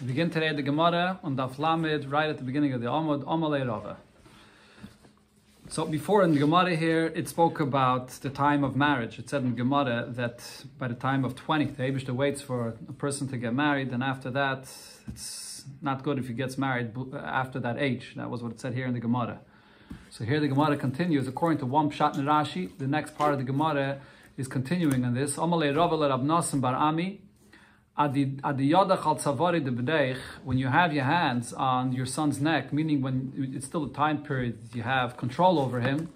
We begin today the Gemara on Daf Lamed, right at the beginning of the Amud, Amalei Rava. So before in the Gemara here, it spoke about the time of marriage. It said in the Gemara that by the time of 20, the Eibishter waits for a person to get married, and after that, it's not good if he gets married after that age. That was what it said here in the Gemara. So here the Gemara continues, according to one Pshat in Rashi, the next part of the Gemara is continuing on this. Amalei Rava le Rab Nasan bar Ami. When you have your hands on your son's neck, meaning when it's still a time period you have control over him,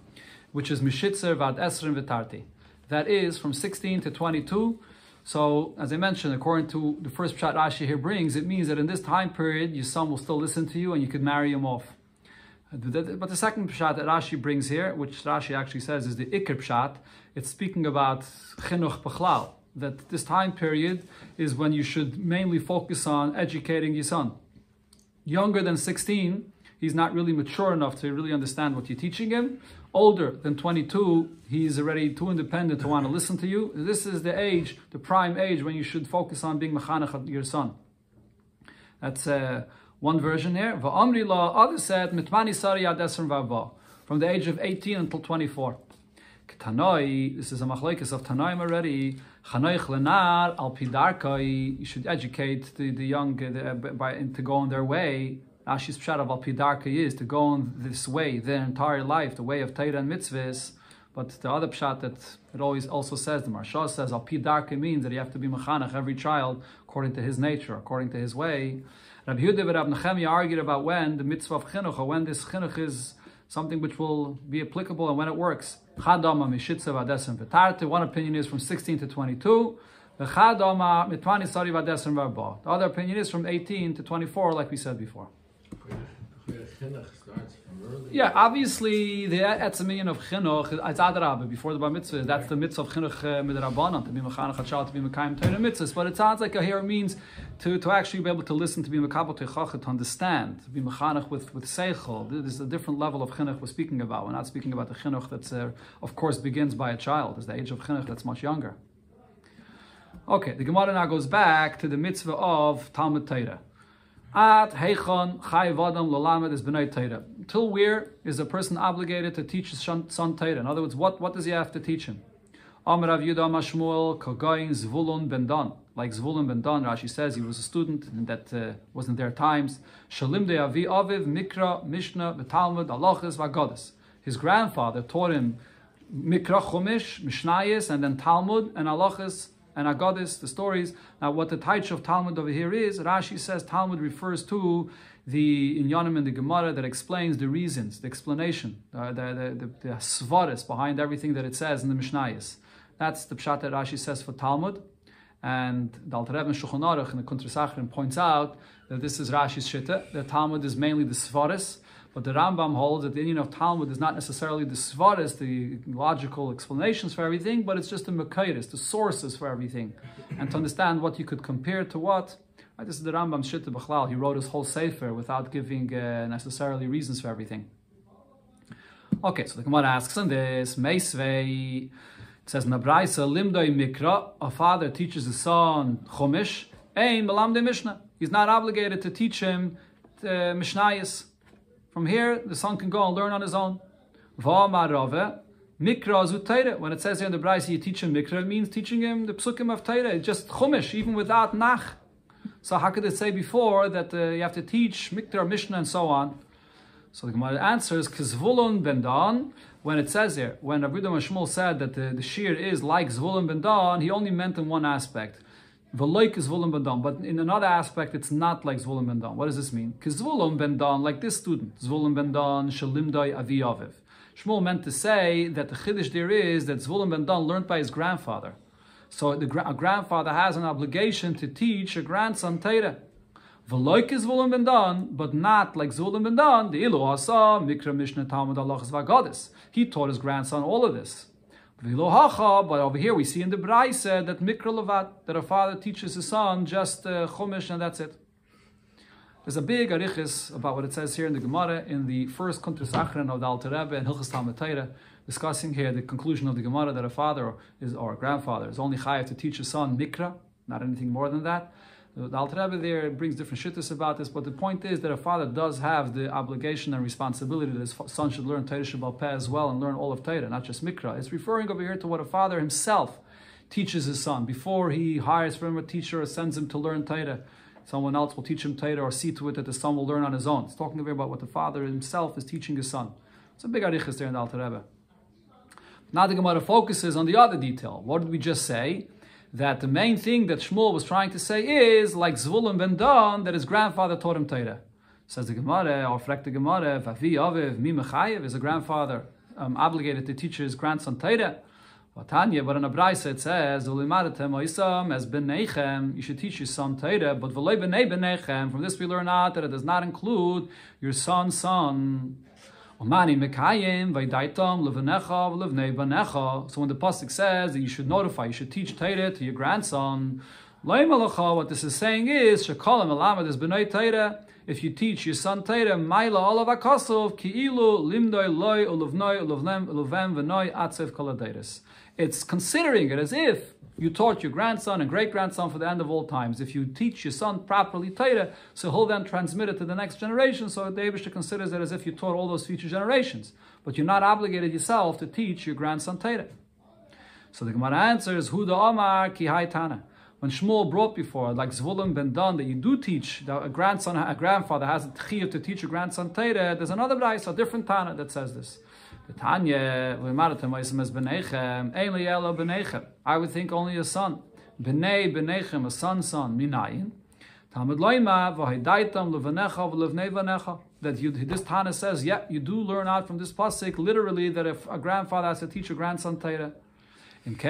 which is Mishitzer vad Esrim v'tarti. That is from 16 to 22. So, as I mentioned, according to the first Pshat Rashi here brings, it means that in this time period, your son will still listen to you and you could marry him off. But the second Pshat that Rashi brings here, which Rashi actually says is the Iker Pshat, it's speaking about Chinuch Bechlal. That this time period is when you should mainly focus on educating your son. Younger than 16, he's not really mature enough to really understand what you're teaching him. Older than 22, he's already too independent to want to listen to you. This is the age, the prime age, when you should focus on being mechanech your son. That's one version here. Va'amri la, others said, mitmani sari ad esrim v'arba, from the age of 18 until 24. Tanoi, this is a machlekes of Tanoim already. Chanoich lenar al pidarkai. You should educate the young to go on their way. Rashi's pshat of al pidarkai is to go on this way their entire life, the way of Torah and mitzvahs. But the other pshat that it always also says, the Marsha says al pidarkai means that you have to be mechanech every child according to his nature, according to his way. Rabbi Yehuda and Rabbi Nechemia argued about when the mitzvah of chinuch, or when this chinuch is something which will be applicable and when it works. One opinion is from 16 to 22. The other opinion is from 18 to 24, like we said before. Yeah, obviously the etzemion of chinuch is adrabah before the bar mitzvah. That's the mitzvah of chinuch midrabanan, to be mechanech child, to be mekayim Torah mitzvahs. But it sounds like here it means to actually be able to listen, to be mekabel teichachet, to understand, to be mechanech with seichel. This is a different level of chinuch we're speaking about. We're not speaking about the chinuch that's of course begins by a child. It's the age of chinuch that's much younger. Okay, the Gemara now goes back to the mitzvah of Talmud Torah. At heichon chayiv adam lolamed is b'nai Torah. Till where is a person obligated to teach his son Torah? In other words, what does he have to teach him? Amar Rav Yudah Mashmuel Kogayin Zvulun ben Dan. Like Zvulun ben Dan, Rashi says he was a student and that wasn't their times. Shalim de Avi Aviv Mikra Mishnah Talmud Halachos V'Agados. His grandfather taught him Mikra Chumash, Mishnayos, and then Talmud and Halachos and Agados, the stories. Now, what the taich of Talmud over here is, Rashi says Talmud refers to the inyanim in the Gemara that explains the reasons, the explanation, the svaris behind everything that it says in the Mishnayos. That's the pshat that Rashi says for Talmud. And the Alter Rebbe in Shulchan Aruch in the Kuntres Achrim points out that this is Rashi's shitta, that Talmud is mainly the svaris. But the Rambam holds that the inyan of Talmud is not necessarily the svaris, the logical explanations for everything, but it's just the makairis, the sources for everything. And to understand what you could compare to what, right, this is the Rambam's shitta b'chlal. He wrote his whole sefer without giving necessarily reasons for everything. Okay, so the Gemara asks on this, Meisvei, it says, Nabraisa limdoi mikra, a father teaches his son chumash, ein melamdei mishnah. He's not obligated to teach him mishnayos. From here, the son can go and learn on his own. Mikra zu Torah. When it says here in the Braisa, you teach him Mikra, it means teaching him the psukim of Torah. It's just chumash, even without nach. So how could it say before that you have to teach Mikra, Mishnah, and so on? So the Gemara answers, K'zvulun ben Dan. When it says here, when Rabbi Yehuda Mashmuel said that the shear is like Zvulun ben Dan, he only meant in one aspect. V'loik is Zvulun ben Dan, but in another aspect, it's not like Zvulun ben Dan. What does this mean? Because Zvulun ben Dan, like this student, Zvulun ben Dan, Shalimdai Avi Aviv. Shmuel meant to say that the chiddush there is that Zvulun ben Dan learned by his grandfather. So a grandfather has an obligation to teach a grandson Torah. V'loik is Zvulun ben Dan, but not like Zvulun ben Dan. The Ilu Asa, Mikra Mishnah Talmud Halachos V'Agados. He taught his grandson all of this. But over here we see in the Braise that Mikra Levat, that a father teaches his son just Chumash and that's it. There's a big arichis about what it says here in the Gemara in the first Kuntres Achron of the Alter Rebbe and Hilchos Talmud Torah, discussing here the conclusion of the Gemara that a father or a grandfather is only chayav to teach his son Mikra, not anything more than that. The Alter Rebbe there brings different shittas about this, but the point is that a father does have the obligation and responsibility that his son should learn Torah Shabbal Peh as well and learn all of Torah, not just Mikra. It's referring over here to what a father himself teaches his son before he hires for him a teacher or sends him to learn Torah. Someone else will teach him Torah or see to it that the son will learn on his own. It's talking about what the father himself is teaching his son. It's a big arichas there in the Alter Rebbe. Now the Gemara focuses on the other detail. What did we just say? That the main thing that Shmuel was trying to say is, like Zvulun ben Dan, that his grandfather taught him Torah. Says the Gemara, or frek the Gemara, Vavi Aviv, Mi Mechayev, is a grandfather obligated to teach his grandson Torah? Tanya, but in a Braisa it says, as B'nechem, you should teach your son Torah, but v'loi b'nei B'nechem, from this we learn out that it does not include your son's son. Omani mekayim v'ydaitam levanecha v'levnei banecha. So when the pasuk says that you should notify, you should teach Torah to your grandson, Loi malacha, what this is saying is, shekol melamed is b'nei Torah. If you teach your son Torah, Maila olav akosov ki'ilu limdoi loy uluvnoi uluvem v'noi atzev koladeres. It's considering it as if you taught your grandson and great-grandson for the end of all times. If you teach your son properly Torah, so he'll then transmit it to the next generation, so the Eibishter considers it as if you taught all those future generations. But you're not obligated yourself to teach your grandson Torah. So the Gemara answers, Huda Omar ki haytana. When Shmuel brought before, like Zvulun ben Dan, that you do teach, that a grandfather has a chiyuv to teach a grandson Torah, there's another Braisa, a different Tana that says this. The Tanya, I would think only a son. B'nei b'nechem, a son's son, minayin. Talmud loima, v'haydaitam levanecha v'levnei vanecha. That this Tana says, yeah, you do learn out from this pasuk, literally, that if a grandfather has to teach a grandson Torah. What do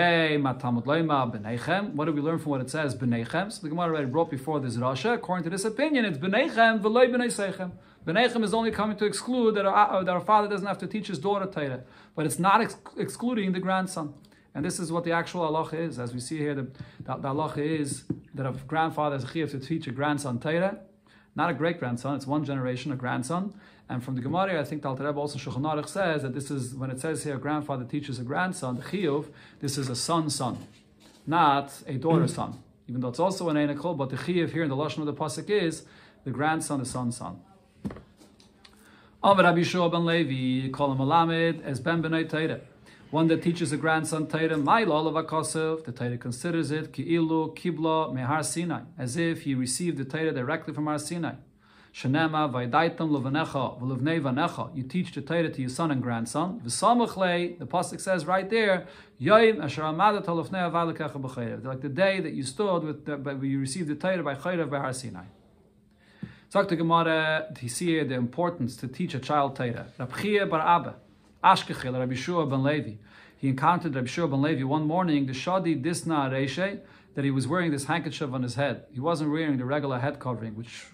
we learn from what it says, B'neichem? So the Gemara already brought before this Rasha. According to this opinion, it's B'neichem v'loi b'nei seichem. B'neichem is only coming to exclude that our father doesn't have to teach his daughter Torah, but it's not excluding the grandson. And this is what the actual halacha is. As we see here, the halacha is that a grandfather has a chiyuv to teach a grandson Torah, not a great-grandson, it's one generation, a grandson. And from the Gemara, I think the Alter Rebbe also Shulchan Aruch says that this is, when it says here, a grandfather teaches a grandson, the chiyuv, this is a son's son, not a daughter's son. Even though it's also an einakol, but the chiyuv here in the lashon of the pasuk is the grandson, the son's son. Amar Rabbi Yeshua ben Levi, kol malamed as ben b'nei Torah. One that teaches a grandson Torah, ma'ila olav hakosov, the Torah considers it ki'ilu kibla mehar Sinai, as if he received the Torah directly from Har Sinai. Shenema v'ydaitam levanecha v'levnei vanecha. You teach the Torah to your son and grandson. V'samach lei, the pasuk says right there, Yoim asher amadat lefnei avalekecha b'chayrev. Like the day that you stood with, you received the Torah by Chayrev by Har Sinai. Talk to Gemara to see here the importance to teach a child Torah. Rab Chia bar Abba, Ashkechel, Rabbi Yeshua ben Levi. He encountered Rabbi Yeshua ben Levi one morning, the Shadi Disna Reishe, that he was wearing this handkerchief on his head. He wasn't wearing the regular head covering, which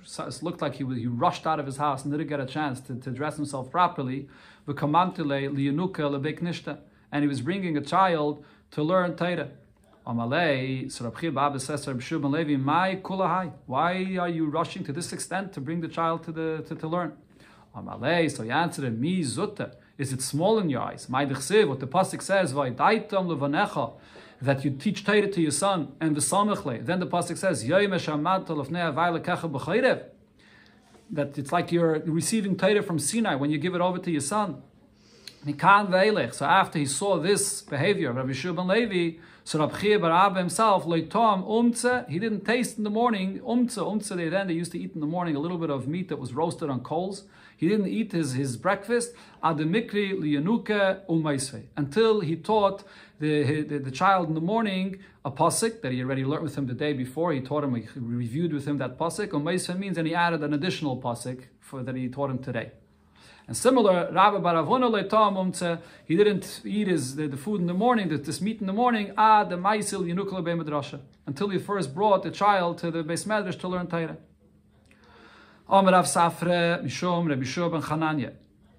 looked like he rushed out of his house and didn't get a chance to dress himself properly. And he was bringing a child to learn Torah. So Rabbi Baba says to Rabbi Yeshua ben Levi, "My kulahai, why are you rushing to this extent to bring the child to learn?" So he answered him, "Mi zutta, is it small in your eyes? My dechsev, what the pasuk says, v'ydaitam levanecha, that you teach Torah to your son, and v'samechle. Then the pasuk says, Yoim eshamad lefnei avalekecha b'chayrev, that it's like you're receiving Torah from Sinai when you give it over to your son. So after he saw this behavior of Rabbi Yeshua ben Levi, so Rabbi Chia bar Abba himself, he didn't taste in the morning, they used to eat in the morning a little bit of meat that was roasted on coals. He didn't eat his breakfast, until he taught the child in the morning a pasuk that he already learned with him the day before. He taught him, he reviewed with him that pasuk. Umaisve means, and he added an additional pasuk that he taught him today. And similar, Rabbi Baravona leitam umtze, he didn't eat the food in the morning, this meat in the morning, the maisil yenukla be medrasha, until he first brought the child to the Beis Medrash to learn Torah. Amar Rav Safre Mishom Rabbi Yeshua ben Chananya.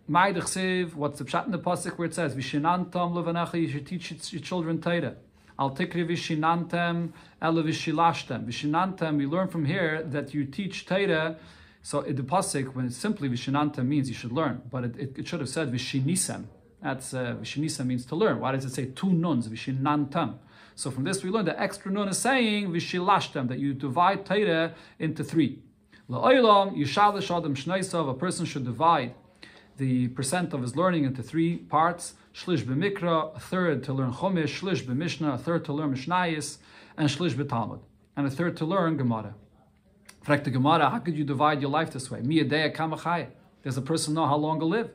Ma'idach Siv, what's the pshat in the pasuk where it says Vishinantam levanecha, you should teach your children Torah. Al tikri vishinantam ela vishilashtem. Vishinantam, we learn from here that you teach Torah. So the pasuk, when it's simply vishinantam, means you should learn, but it should have said vishinisem. That's vishinisem means to learn. Why does it say two nuns, vishinantam? So from this we learn the extra nun is saying v'shilashtem, that you divide Torah into 3. La'olam yishalish adam shneisav, a person should divide the percent of his learning into 3 parts. Shlish b'mikra, a third to learn Chumash, shlish b'mishnah, a third to learn Mishnayis, and shlish b'talmud, and a third to learn Gemara. Fragt the Gemara, how could you divide your life this way? Miyadeya kamachaya. Does a person know how long to live?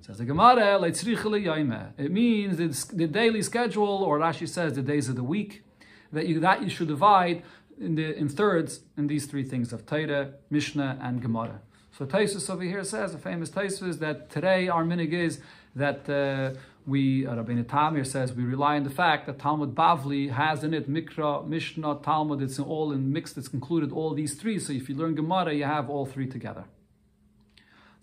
Says the Gemara, it means the daily schedule, or Rashi says the days of the week, that you should divide in thirds in these 3 things of Torah, Mishnah, and Gemara. So Taisus over here says, a famous Taisus, that today our minig is that Rabbeinu Tamir says, we rely on the fact that Talmud Bavli has in it Mikra, Mishnah, Talmud, it's all in mixed, it's included all these 3. So if you learn Gemara, you have all 3 together.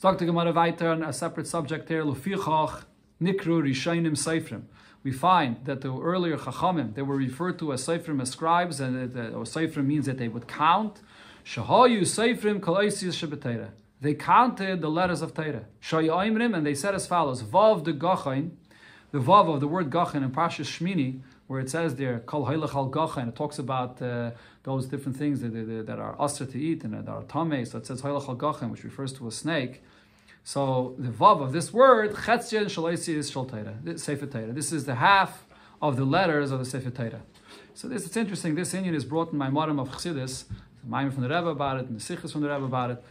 Talk to Gemara weiter on a separate subject here. Lufichach Nikru Rishainim Seifrim. We find that the earlier Chachamim, they were referred to as Seifrim, as scribes, and Seifrim means that they would count. Shahayu Seifrim Kalaisius Shabbatera. They counted the letters of Torah. Shayaimrim, and they said as follows: Vav de Gachain, the Vav of the word Gachain in Parshas Shmini, where it says there Kol Hailach al Gachain. It talks about those different things that are asr to eat and that are tamei. So it says Hailach al Gachain, which refers to a snake. So the Vav of this word Chetzien Shalaisi is Shal Torah, Sefer Torah. This is the half of the letters of the Sefer Torah. So it's interesting. This inyan is brought in my Marim of Chassidus, the Maimon from the Rebbe about it, and the Sichos from the Rebbe about it,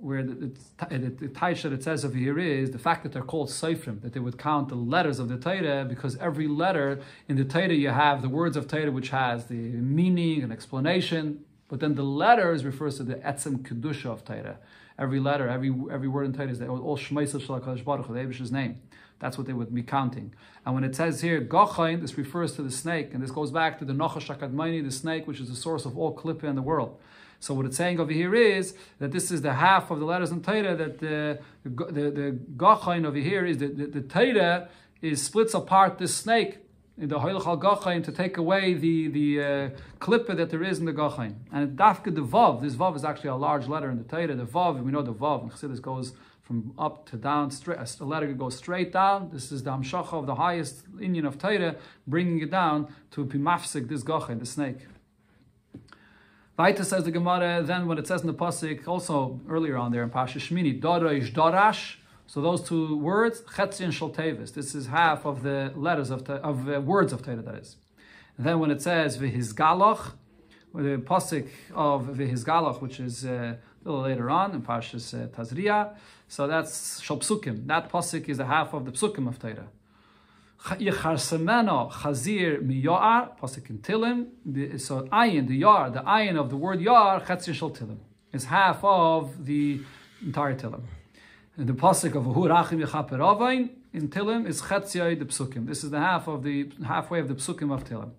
where the Taish that it says over here is the fact that they're called Seifrim, that they would count the letters of the Torah, because every letter in the Torah you have the words of Torah, which has the meaning and explanation, but then the letters refers to the Etzem Kedusha of Torah. Every letter, every word in Torah is all Shmeisav Shel HaKadosh Baruch Hu, the Eibish's name. That's what they would be counting. And when it says here Gachain, this refers to the snake, and this goes back to the Nachash HaKadmoni, the snake, which is the source of all Klippa in the world. So what it's saying over here is that this is the half of the letters in Torah, that the Gachain over here is the Torah splits apart this snake, in the Hailach al Gachain, to take away the Klippa that there is in the Gachain. And Dafka the Vav, this Vav is actually a large letter in the Torah. The Vav, we know the Vav in Chassidus goes from up to down, straight. A letter goes straight down. This is the Hamshacha of the highest inyan of Torah, bringing it down to Pimafsik, this Gachain, the snake. Vaita says the Gemara, then when it says in the Pasuk, also earlier on there in Pasha Shmini, Darash, Darash, so those 2 words, Chetzin Shal Tevis, this is half of the letters of words of Torah, that is. And then when it says V'hizgalach, the Pasuk of V'hizgalach, which is a little later on in Pashas Tazria, so that's Shal Psukim. That Pasuk is a half of the Psukim of Torah. Yecharsemeno Chazir Miyoar, Pasuk in Tilim. So ayin, the ayin of the word yar, Chetzin Shal Tilim, is half of the entire Tilim. And the pasuk of Hu Rachim Yechaper Avain in Tilim is Chetziyai the Psukim. This is the halfway of the Psukim of Tilim.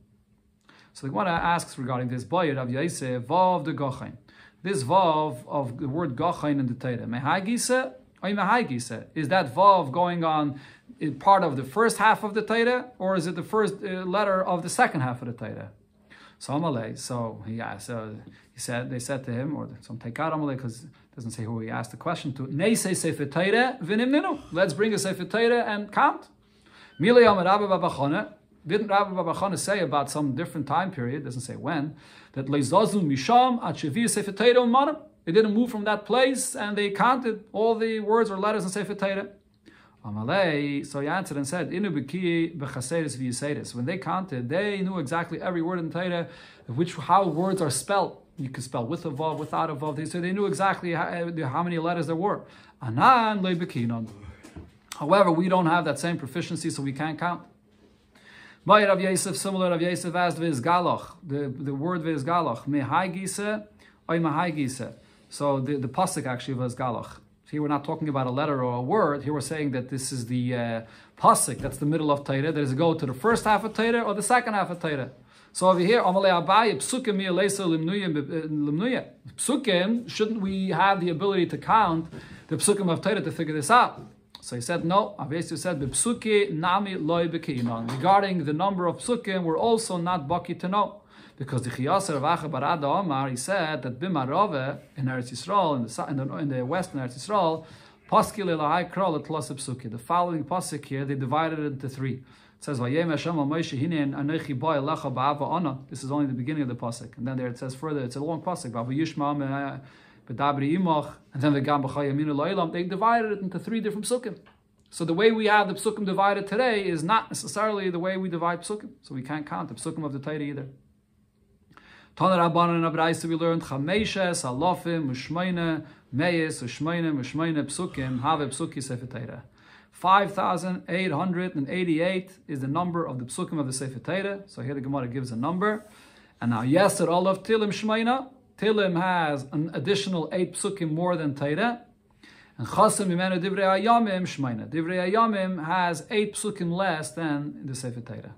So the Gemara asks regarding this Boyer of Yaiseh Vav the Gachain. This Vav of the word Gachain in the Torah, Mehagise or Mehagise, is that Vav going on in part of the first half of the Torah, or is it the first letter of the second half of the Torah? So Amalei, so he asked, they said to him, or some take out Amalei, because it doesn't say who he asked the question to. Neisei Sefer Torah v'nimninu. Let's bring a Sefer Torah and count. Milei Amar Rabbi Babachana. Didn't Rabbi Babachana say about some different time period? Doesn't say when. That leizazu misham at shevir Sefer Torah u'manam. They didn't move from that place, and they counted all the words or letters in Sefer Torah. Amalei, so he answered and said, Inu b'ki b'chaseris v'yiseris. When they counted, they knew exactly every word in Torah, how words are spelled. You could spell with a vav, without a vav. So they knew exactly how many letters there were. Anan le b'kinon. However, we don't have that same proficiency, so we can't count. By Rav Yosef, similar, Rav Yosef asked v'izgalach, the word v'izgalach, mehai gise, oy mehai gise. So the pasuk actually was galach. Here we're not talking about a letter or a word. Here we're saying that this is the pasuk, that's the middle of Torah. Does it go to the first half of Torah or the second half of Torah? So over here, Amalei Abaye, psukim mi'aleisa limnuya. Psukim, shouldn't we have the ability to count the psukim of Torah to figure this out? So he said, no. Avesi said, B'psuki nami loy b'ki'inon. Regarding the number of psukim, we're also not baki to know. Because the Chiyasar of Acha Barada Omar, he said that Bimarove in Eretz Yisrael, in the western Eretz Yisrael, Paskil Elahai Krol Etlas Psuki. The following pasuk here, they divided it into 3. It says, "Vayem Hashem al Moshe hinen anochi ba elecha ba'ava ana." This is only the beginning of the pasuk, and then there it says further. It's a long pasuk. Vayishma b'dabri imach, and then v'gam b'chayaminu lo'ilam. They divided it into 3 different psukim. So the way we have the psukim divided today is not necessarily the way we divide psukim. So we can't count the psukim of the Torah either. Tana Rabbanan and Abraisa we learned Chameshes, Alofim, Ushmeine, Meis, Ushmeine, Psukim, Have Psuki Sefer Torah. 5,888 is the number of the psukim of the Sefer Torah. So here the Gemara gives a number. And now, yes, at all of Tilim Shmeina, Tilim has an additional 8 psukim more than Torah. And Chasam Mimenu Divrei Hayamim Shmeina. Divrei Hayamim has 8 psukim less than the Sefer Torah.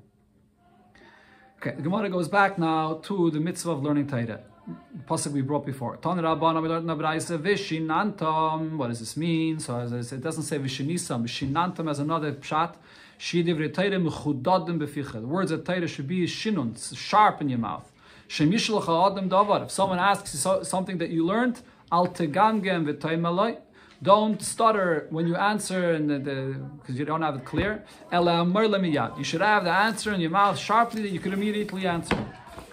Okay, the Gemara goes back now to the mitzvah of learning Torah. The pasuk we brought before. Tana Rabbana we learned in Abraisa Vishinantam. What does this mean? So as I said, it doesn't say Vishinisam. Vishinantam has another pshat. Shi divrei Torah mechudadim beficha. The words of Torah should be shinun, sharp in your mouth. Shemishlocha adam davar. If someone asks you something that you learned, al tegamgem v'taymalai. Don't stutter when you answer because you don't have it clear. You should have the answer in your mouth sharply that you could immediately answer.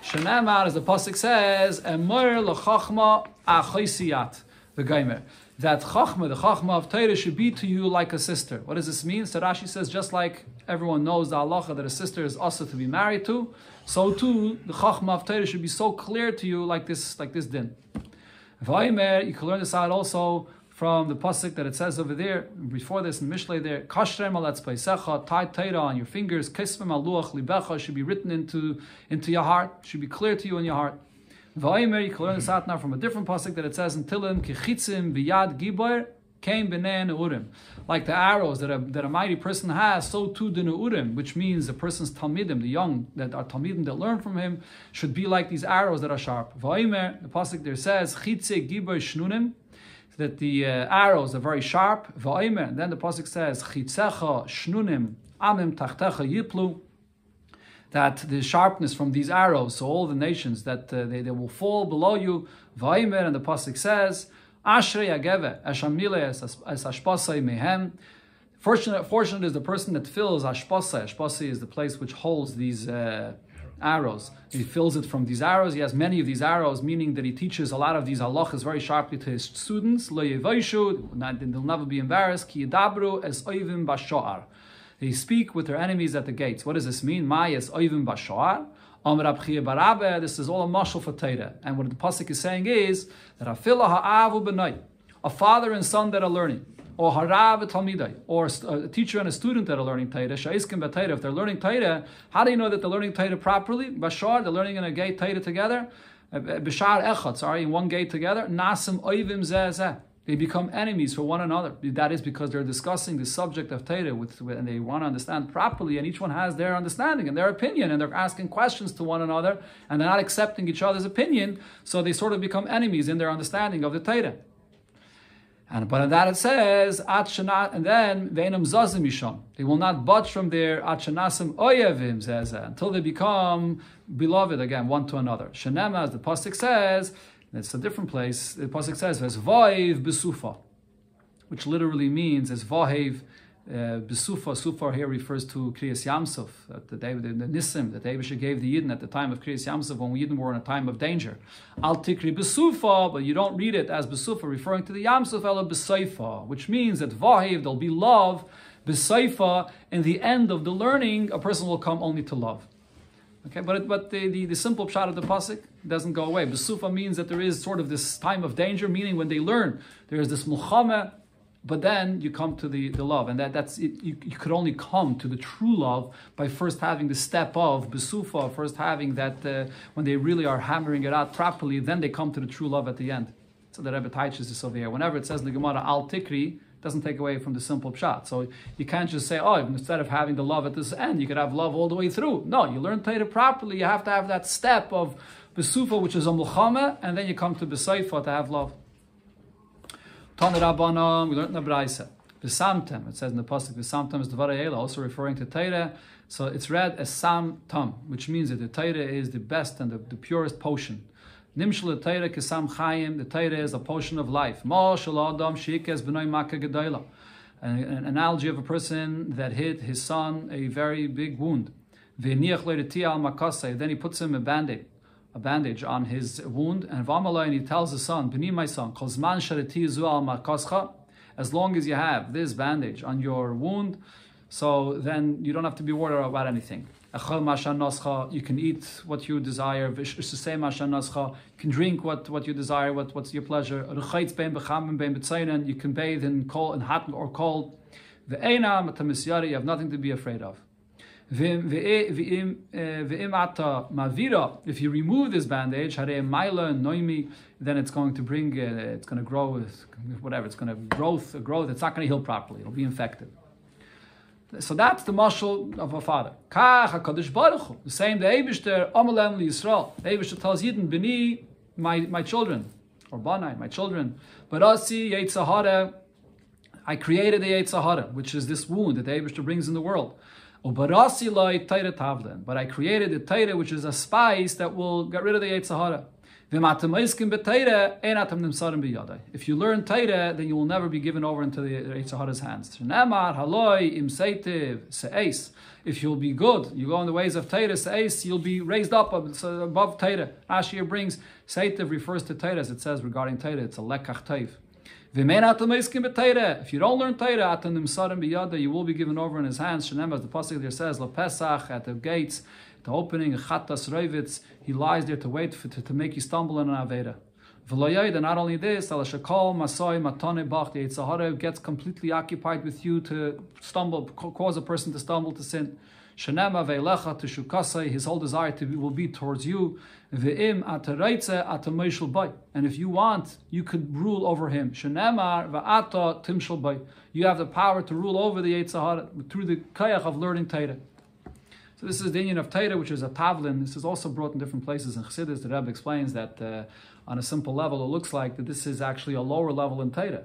Shenemar, as the pasuk says, Emor l'chachma achaysiyat the gaimer. That chachma, the chachma of Torah, should be to you like a sister. What does this mean? So Rashi says, just like everyone knows the halacha that a sister is also to be married to, so too the chachma of Torah should be so clear to you like this din. Vaymer, you can learn this out also from the pasuk that it says over there, before this in Mishlei there, Kashrem al etzpeisecha, tie Torah on your fingers, Kisvem al luach libecha, should be written into your heart, should be clear to you in your heart. Vaymer, you can learn this out now from a different pasuk that it says in Tilim, Kichitzim biyad gibar, came b'nei neurim. Like the arrows that a mighty person has, so too the neurim, which means the person's talmidim, the young that are talmidim that learn from him, should be like these arrows that are sharp. Vaymer, the pasuk there says, Chitze gibar shnunim, that the arrows are very sharp. And then the pasuk says, Chitzecha shnunim amim tachtecha yiplu, that the sharpness from these arrows, so all the nations, that they will fall below you. And the pasuk says, Ashrei ageve eshamile es ashpasai mehem. Fortunate is the person that fills ashpasai. Ashpasai is the place which holds these arrows. He fills it from these arrows. He has many of these arrows, meaning that he teaches a lot of these halachas very sharply to his students. Lo yevaishu, they'll never be embarrassed. Ki yidabru es oivim bashoar. They speak with their enemies at the gates. What does this mean? Ma es oivim bashoar. This is all a mashal for Torah. And what the pasuk is saying is that afila ha'avu b'nai, a father and son that are learning, or harav talmidai, or a teacher and a student that are learning Torah, sha'iskim b'Torah, if they're learning Torah, how do you know that they're learning Torah properly? Bashar, they're learning in a gate Torah together, b'shar echad, in one gate together, nasim oivim zeh. They become enemies for one another. That is because they're discussing the subject of Torah and they want to understand properly, and each one has their understanding and their opinion, and they're asking questions to one another, and they're not accepting each other's opinion, so they sort of become enemies in their understanding of the Torah. But in that it says, and then veinam zazim misham. They will not budge from there atshanasim oyevim zezeh, until they become beloved again, one to another. Shenema, as the pasuk says, it's a different place. The pasuk says, "Vayiv besufa," which literally means as vahiv besufa. Sufa here refers to Kriyas Yamsuf, the Nisim that Eibusha gave the Yidden at the time of Kriyas Yamsuf when Yidden were in a time of danger. Al tikri besufa, but you don't read it as besufa, referring to the Yamsuf ela beseifa, which means that vahiv there'll be love beseifa. In the end of the learning, a person will come only to love. Okay, but the simple pshat of the pasuk doesn't go away. Besufa means that there is sort of this time of danger, meaning when they learn, there is this mulchama, but then you come to the love, and that's it. You could only come to the true love by first having the step of besufa, first having that when they really are hammering it out properly, then they come to the true love at the end. So the Rebbe teaches this over here. Whenever it says the Gemara al tikri, doesn't take away from the simple pshat. So you can't just say, instead of having the love at this end, you could have love all the way through. No, you learn Torah properly. You have to have that step of besufa, which is a mulchama, and then you come to beseifa to have love. Tana Rabbanan, we learned in the Braisa. Besamtem, it says in the pasuk, Besamtem is Dvarei Eila, also referring to Torah. So it's read as Sam Tam, which means that the Torah is the best and the purest potion. Nimshul Torah kesam chayim. The Torah is a potion of life. Ma shel adam sheikes b'noi makkah gedola. An analogy of a person that hit his son a very big wound. Then he puts him a bandage on his wound, and he tells his son, "B'ni, my son, as long as you have this bandage on your wound, so then you don't have to be worried about anything. You can eat what you desire. You can drink what you desire, what's your pleasure. You can bathe in cold and hot or cold. You have nothing to be afraid of. If you remove this bandage, then it's going to bring, it's going to grow, whatever, it's going to growth, it's not going to heal properly, it'll be infected. So that's the mashal of a father. The same, the Eibishter, Amalem li Yisrael. The Eibishter tells Yidden, B'ni, my children, or Banai, my children. But Asi, Yetzahara, I created the Yetzahara, which is this wound that the Eibishter brings in the world. But I created the Taira, which is a spice that will get rid of the Yetzahara. If you learn Taira, then you will never be given over into the Yetzahara's hands. If you'll be good, you go in the ways of Taira, you'll be raised up above Taira. Ashir brings, Seitiv refers to Taira, as it says regarding Taira, it's a lekach taiv. If you don't learn Taira, you will be given over in his hands. Shenem, as the pasuk there says, Pesach, at the gates, the opening, Chatas Revitz, he lies there to wait to make you stumble in an Aveda. And not only this, the Yetzahara gets completely occupied with you to stumble, cause a person to stumble to sin. Shenema ve'lecha teshukasai, his whole desire will be towards you. Ve'im atareitze atameishel bay, and if you want, you could rule over him. Shenema ve'ata timshel bay, you have the power to rule over the Yetzahara through the kayach of learning Torah. So this is the union of Torah, which is a tavlin. This is also brought in different places in Chassidus. The Rebbe explains that on a simple level, it looks like that this is actually a lower level in Torah.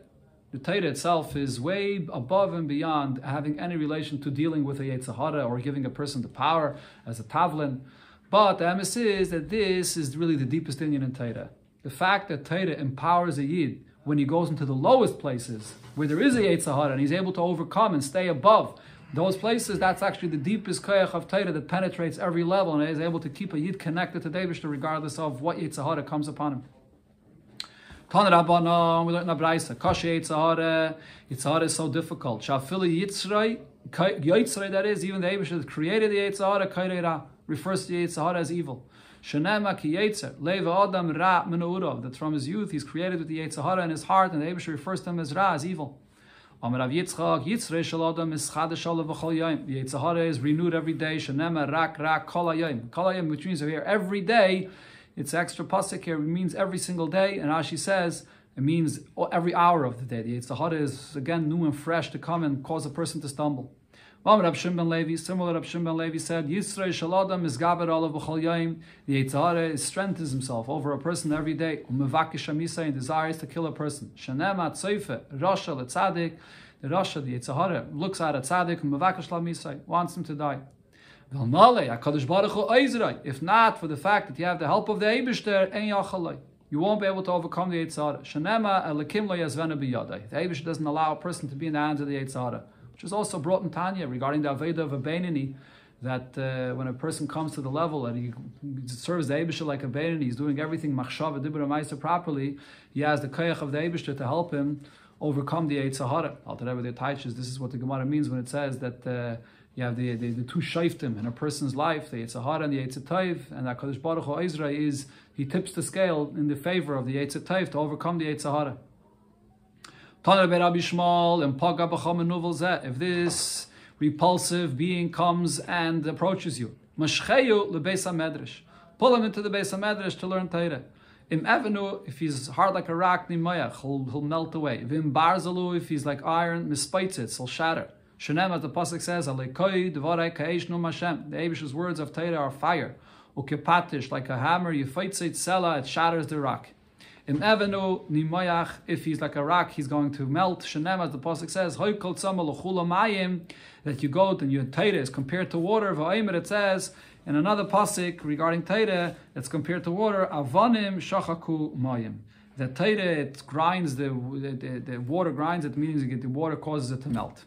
The Torah itself is way above and beyond having any relation to dealing with a Yetzahara or giving a person the power as a tavlin. But the emes is that this is really the deepest union in Torah. The fact that Torah empowers a Yid when he goes into the lowest places, where there is a Yetzahara, and he's able to overcome and stay above those places, that's actually the deepest koyach of Torah that penetrates every level and is able to keep a Yid connected to Deivishter regardless of what Yetzahara comes upon him. Tan Rabbanon, we learned in the Braisa, Kashi Yetzahara, Yetzahara is so difficult. Shafili Yitzray, Yitzray, that is, even the Deivishter that created the Yetzahara, Kairera, refers to the Yetzahara as evil. Shenema ki Yetzer, Leva Adam Ra Menu'urav, that from his youth he's created with the Yetzahara in his heart, and the Deivishter refers to him as Ra, as evil. Amar Rav Yitzchak, Yitzray Shel Adam is Chadash Olav V'chol Yom. The Yetzahara is renewed every day. Shenema Rak Kol Hayom. Kol Hayom, which means here every day. It's extra pasuk here. It means every single day. And Rashi says it means every hour of the day. The Yetzahara is again new and fresh to come and cause a person to stumble. Rab Shimon ben Levi, similar Rab Shimon ben Levi said, Yisrael Shel Adam is Gaber Olav B'chol Yom. The Yetzahara strengthens himself over a person every day. Umevakish Hamisa, and desires to kill a person. Shenema Tzeife Rasha LeTzadik. The Rasha, the Yetzahara, looks at a Tzadik and Mevakish Lamisai, wants him to die. If not for the fact that you have the help of the Eibishter, you won't be able to overcome the Yetzahara. Shenema Elikim lo yazvena biyadai. The Eibishter doesn't allow a person to be in the hands of the Yetzahara, which is also brought in Tanya regarding the Aveda of a Beinani, that when a person comes to the level and he serves the Eibishter like a Beinani, he's doing everything machshav dibur ma'aser properly, he has the koyach of the Eibishter to help him overcome the Yetzahara. Alter Rebbe teaches this is what the Gemara means when it says that you have the two shayftim in a person's life, the Yetzahara and the Yetzatayv, and that Kadosh Baruch Hu Ezra is, he tips the scale in the favor of the Yetzatayv to overcome the Yetzahara. If this repulsive being comes and approaches you, pull him into the Beis HaMedrash to learn Torah. If he's hard like a rock, he'll melt away. If he's like iron, he'll shatter. Shenem, as the pasuk says, the Eibishter's words of Torah are fire. Ukepatish, like a hammer, you fight Sela, it shatters the rock. If he's like a rock, he's going to melt. Shenem, as the pasuk says, that you go and your Torah is compared to water. It says in another pasuk regarding Torah, it's compared to water. Avanim shachaku mayim. The Torah, it grinds the water grinds it, meaning the water causes it to melt.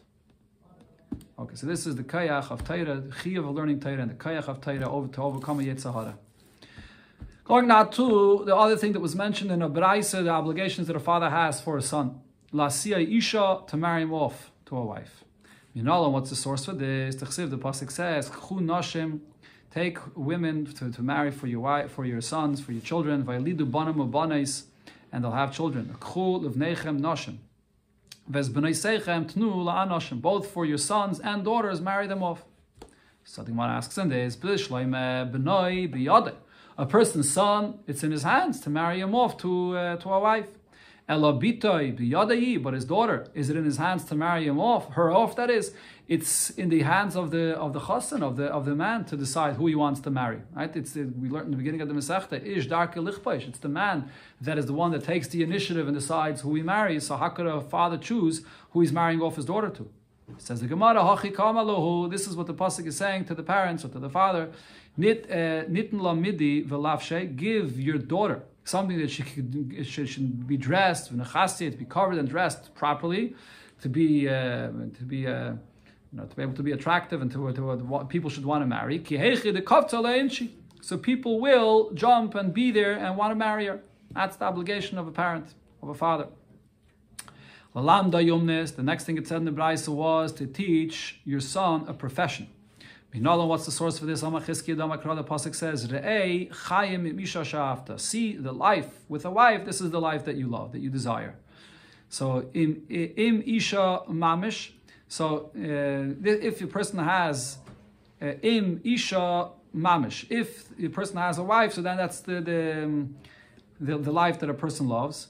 Okay, so this is the kayach of Torah, the chiyuv of learning Torah, and the kayach of Torah to overcome a Yetzer Hara. Going now to the other thing that was mentioned in a Braisa, the obligations that a father has for a son. Lasiya isha, to marry him off to a wife. You know what's the source for this? The pasuk says, "Chu nashim." Take women to marry for your wife, for your sons, for your children. Vaylidu banim ubanais, and they'll have children. Chu levnechem nashim. Ves b'neiseichem tnu la'anashim. Both for your sons and daughters, marry them off. So the Gemara asks in this, b'shloime b'noi b'yadeh. A person's son, it's in his hands to marry him off to a wife. Elabitoi b'yadei, but his daughter, is it in his hands to marry him off, her off? That is, it's in the hands of the chassan, of the man, to decide who he wants to marry. Right? We learned in the beginning of the Masechta, ish darke lichpaish. It's the man that is the one that takes the initiative and decides who he marries. So how could a father choose who he's marrying off his daughter to? Says the Gemara, hachi kamalahu. This is what the pasuk is saying to the parents or to the father. Nitn lamidi velavshe. Give your daughter something that she should be dressed, to be covered and dressed properly, to be able to be attractive and to people should want to marry. So people will jump and be there and want to marry her. That's the obligation of a parent, of a father. The next thing it said in the Braisa was to teach your son a profession. What's the source for this? The pasuk says, "Re'ei chayim im isha sha'afta." See the life with a wife. This is the life that you love, that you desire. So im isha mamish. So if a person has im isha mamish, if a person has a wife, so then that's the life that a person loves.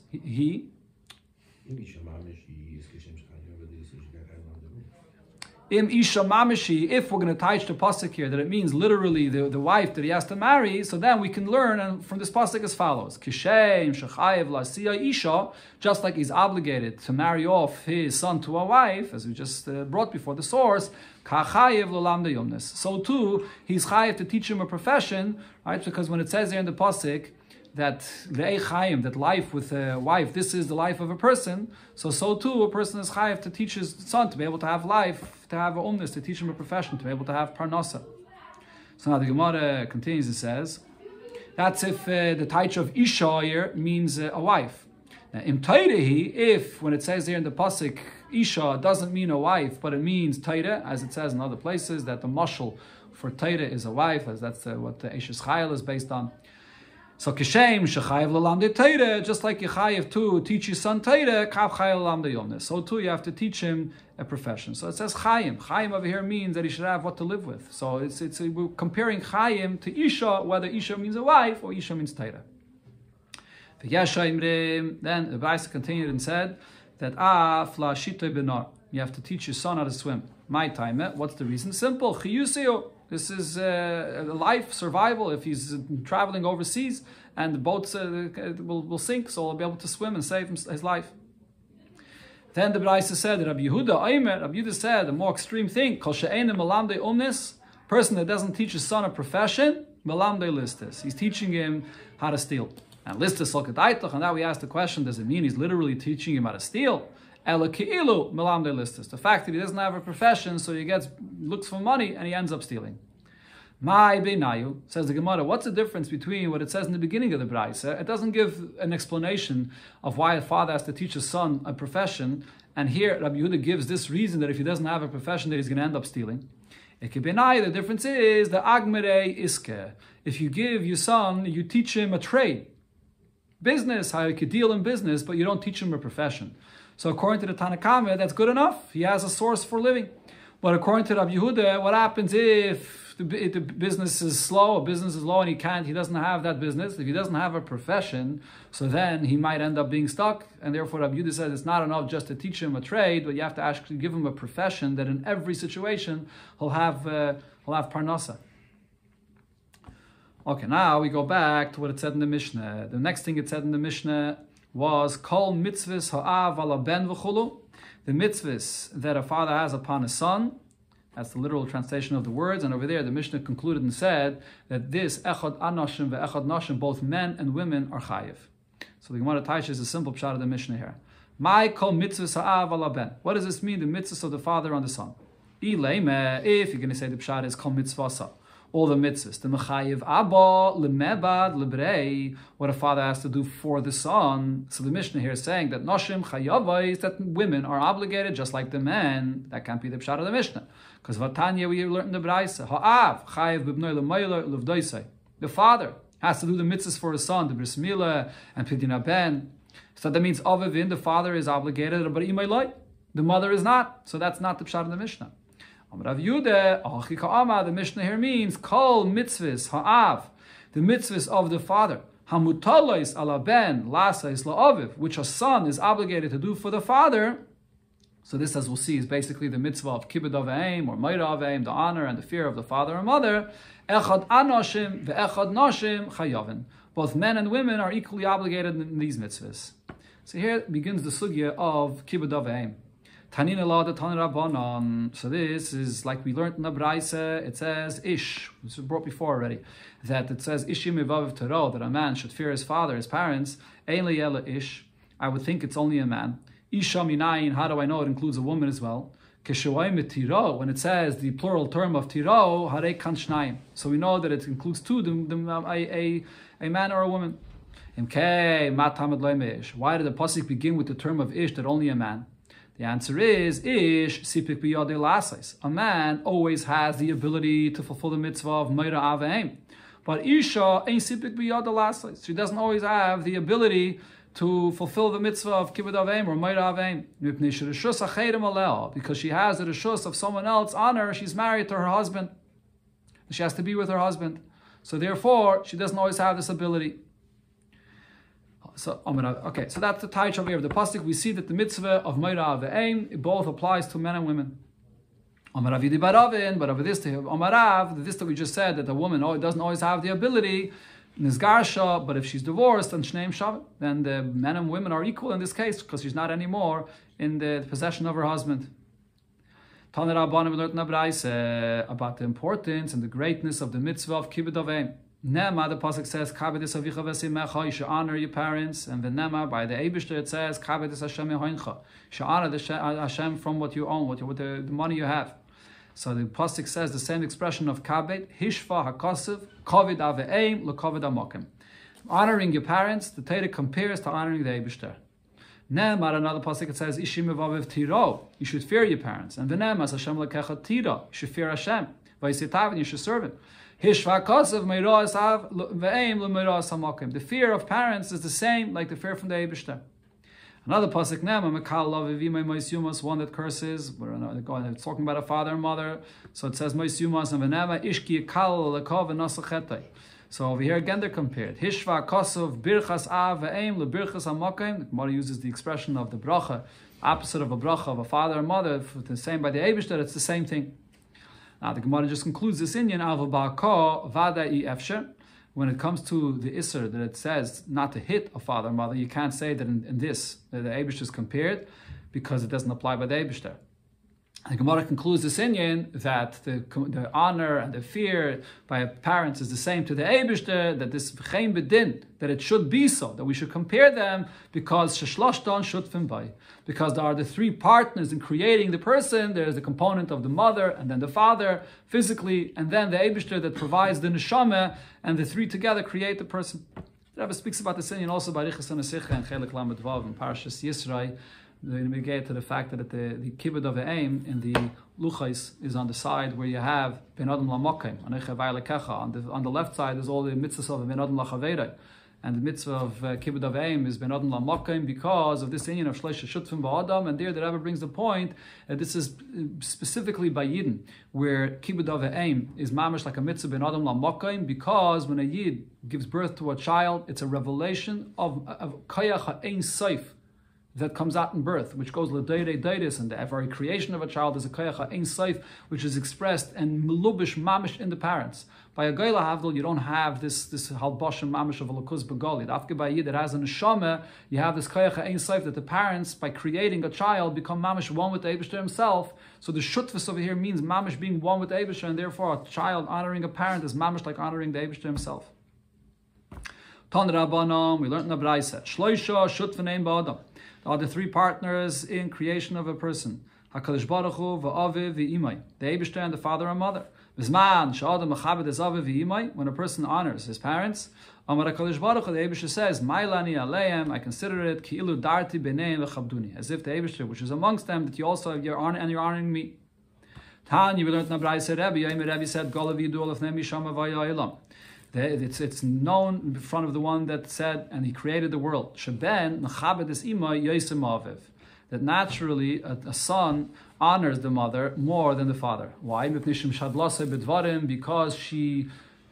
Im isha mamishi, if we're going to touch the pasuk here, that it means literally the wife that he has to marry, so then we can learn from this pasuk as follows. Kishem shechayev lasiya isha, just like he's obligated to marry off his son to a wife, as we just brought before the source, kachayev lolam deyomnes. So too, he's chayev to teach him a profession, right? Because when it says there in the pasuk, that that life with a wife, this is the life of a person. So too, a person is chayav to teach his son to be able to have life, to have a umnis, to teach him a profession, to be able to have parnasa. So now the Gemara continues and says, that's if the taich of isha here means a wife. Now, im tairehi, if when it says there in the pasuk isha doesn't mean a wife, but it means taire, as it says in other places that the mashal for taire is a wife, as that's what the Eshes Chayil is based on. So kishem shechayev lalam de Torah, just like you chayev to teach your son Torah, kav chayev lalam de yomnes. So too you have to teach him a profession. So it says chayim. Chayim over here means that he should have what to live with. So it's we're comparing chayim to isha, whether isha means a wife or isha means Torah. Then the Braisa continued and said that la shitoi benar. You have to teach your son how to swim. My time. What's the reason? Simple. Chiyuseo. This is life, survival. If he's traveling overseas and the boats will sink, so he'll be able to swim and save his life. Then the Braisa said, Rabbi Yehuda said, the more extreme thing, Kol she'enim malamdei umnis, person that doesn't teach his son a profession, malamdei listis. He's teaching him how to steal. And listis solkadaitach, and now we ask the question, does it mean he's literally teaching him how to steal? The fact that he doesn't have a profession, so he looks for money and he ends up stealing. My beinayu, says the Gemara, what's the difference between what it says in the beginning of the Braisa? It doesn't give an explanation of why a father has to teach his son a profession, and here Rabbi Yehuda gives this reason that if he doesn't have a profession that he's going to end up stealing. The difference is the agmere iske. If you give your son, you teach him a trade, business, how he could deal in business, but you don't teach him a profession. So according to the Tanakama, that's good enough. He has a source for living. But according to Rabbi Yehuda, what happens if the business is slow, business is low, and he doesn't have that business? If he doesn't have a profession, so then he might end up being stuck. And therefore Rabbi Yehuda says it's not enough just to teach him a trade, but you have to actually give him a profession that in every situation he'll have parnasa. Okay, now we go back to what it said in the Mishnah. The next thing it said in the Mishnah was kol mitzvahs ha'av ala ben v'chulu. The mitzvahs that a father has upon his son. That's the literal translation of the words. And over there, the Mishnah concluded and said that this echad anashim ve'echad nashim, both men and women, are chayiv. So the Gemara Text is a simple pshat of the Mishnah here. My kol mitzvahs ha'av ala ben. What does this mean? The mitzvahs of the father on the son. If you're going to say the pshat is kol mitzvahs, all the mitzvahs. The mechayiv abba lemebad lebrei. What a father has to do for the son. So the Mishnah here is saying that noshim chayavais, that women are obligated just like the men. That can't be the pshat of the Mishnah. Because Vatanya, we learned in the Braisa, ha'av chayiv b'bnoi l'mayla l'vdoisei. The father has to do the mitzvahs for his son, the bris milah and pidyon ben. So that means avivin, the father is obligated, but imayloi, the mother is not. So that's not the pshat of the Mishnah. Rav Yude, the Mishnah here means kol mitzvahs ha'av, the mitzvahs of the father, hamutalois ala ben lasais la'aviv, which a son is obligated to do for the father. So this, as we'll see, is basically the mitzvah of kibbud aveim or meira aveim, the honor and the fear of the father and mother. Echad anoshim ve'echad noshim chayavin. Both men and women are equally obligated in these mitzvahs. So here begins the sugya of kibbud aveim. Tanina la de Tanina Rabbanan. So this is like we learned in the Braise. It says ish. This was brought before already. That it says ishim evav tero, that a man should fear his father, his parents. Ein leyela ish. I would think it's only a man. Isha minayin. How do I know it includes a woman as well? Keshuayim tiro. When it says the plural term of tiro, harei kan shnayim. So we know that it includes two, a man or a woman. Imkei matamad loim ish. Why did the pasuk begin with the term of ish that only a man? The answer is, ish sipik biyadei lasais. A man always has the ability to fulfill the mitzvah of meira aveim. But isha ain't sipik biyadei lasais. She doesn't always have the ability to fulfill the mitzvah of kibbud aveim or meira aveim. Because she has the reshus of someone else on her, she's married to her husband. She has to be with her husband. So therefore, she doesn't always have this ability. So so that's the taich over here of the pasuk. We see that the mitzvah of meira aveim, it both applies to men and women. But over this that we just said, that the woman doesn't always have the ability, nizgarsha, but if she's divorced, then shneim shavet, then the men and women are equal in this case, because she's not anymore in the possession of her husband. Tana Rabbanan, we learned in the Braise about the importance and the greatness of the mitzvah of kibbud aveim. Nema, the pasuk says, "Kabedis avicha v'simecha." You should honor your parents, and the Nema by the Eibishter it says, "Kabedis Hashem yehoincha." You should honor the Hashem from what you own, with the money you have. So the pasuk says the same expression of kabed, hishva hakosiv, kovid aveim, lekovid amokim. Honoring your parents, the Torah compares to honoring the Eibishter. Nema, another pasuk it says, "Ishim evaviv tiro." You should fear your parents, and the Nema Hashem lekecha tiro. You should fear Hashem. Vayisitavin, you should serve Him. The fear of parents is the same like the fear from the Eibishter. Another pasuk, one that curses. It's talking about a father and mother. So it says So over here again they're compared. Hishva kosov birchas av ve'em lebirchas hamakim. The Gemara uses the expression of the bracha, opposite of a bracha of a father and mother. The same by the Eibishter, it's the same thing. Now the Gemara just concludes this inyan av ba'ko vada'i efsher. When it comes to the Isser that it says not to hit a father and mother, you can't say that in this that the Eibishter is compared, because it doesn't apply by the Eibishter. The Gemara concludes this inyan that the honor and the fear by parents is the same to the Eibishter, that this v'chein bedin, that it should be so, that we should compare them, because sheshloshton shutfim bay, because there are the three partners in creating the person. There is the component of the mother, and then the father physically, and then the Eibishter that provides the neshama, and the three together create the person. The Rebbe speaks about this inyan also by Riches and Asicha and Chelik Lamed Vav in Parashas Yisrael. We get to the fact that the kibbud of the aim in the luchais is on the side where you have ben adam lamokim, on the left side is all the mitzvahs of ben adam lachaveirei, and the mitzvah of kibbud of aim is ben adam lamokim, because of this inyan of shleisha shutfim ba'adam. And there the Rebbe brings the point that this is specifically by Yidden, where kibbud of aim is mamish like a mitzvah ben adam lamokim, because when a Yid gives birth to a child, it's a revelation of koyach ha'ein seif that comes out in birth, which goes l'deirei deiris, and the very creation of a child is a koyach ha'ein seif, which is expressed and melubish mamish in the parents. By a goyla havdol, you don't have this halbosh and mamish of a lakuz begoli. After by a yid that has a neshama, you have this koyach ha'ein seif that the parents, by creating a child, become mamish one with the Eibishter himself. So the shutfus over here means mamish being one with the Eibishter, and therefore a child honoring a parent is mamish like honoring the Eibishter himself. Tan Rabbanon, we learned in the Braisa. Shloisha shutvanein ba'adam. There are the three partners in creation of a person. HaKadosh Baruch Hu v'aviv v'imai. The Eibishter and the father and mother. V'zman sh'adam mechabed es aviv v'imai. When a person honors his parents, Amar HaKadosh Baruch Hu, the Eibishter says, Mailani aleim, I consider it ki'ilu darti b'neim v'chabduni. As if the Eibishter, which is amongst them, that you also have your honor and you're honoring me. Tan, you learned in the Braisa Rebbe said, Golav yidu olaf nem yishama v'ya'ilam. It's known in front of the one that said, and he created the world. Sheben mechabed es ima yosem aviv. That naturally a son honors the mother more than the father. Why? Because she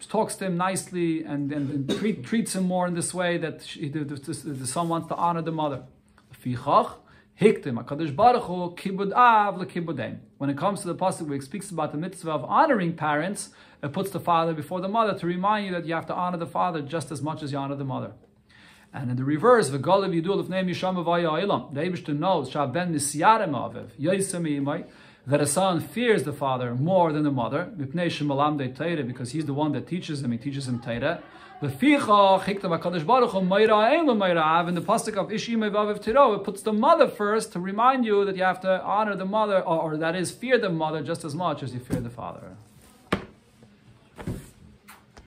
talks to him nicely and treats him more in this way that the son wants to honor the mother. When it comes to the pasuk where it speaks about the mitzvah of honoring parents, it puts the father before the mother to remind you that you have to honor the father just as much as you honor the mother. And in the reverse, the Eibishter knows that a son fears the father more than the mother because he's the one that teaches him. He teaches him Torah. In the pasuk of Ishimei Vaviv Tiro, it puts the mother first to remind you that you have to honor the mother, or that is, fear the mother just as much as you fear the father.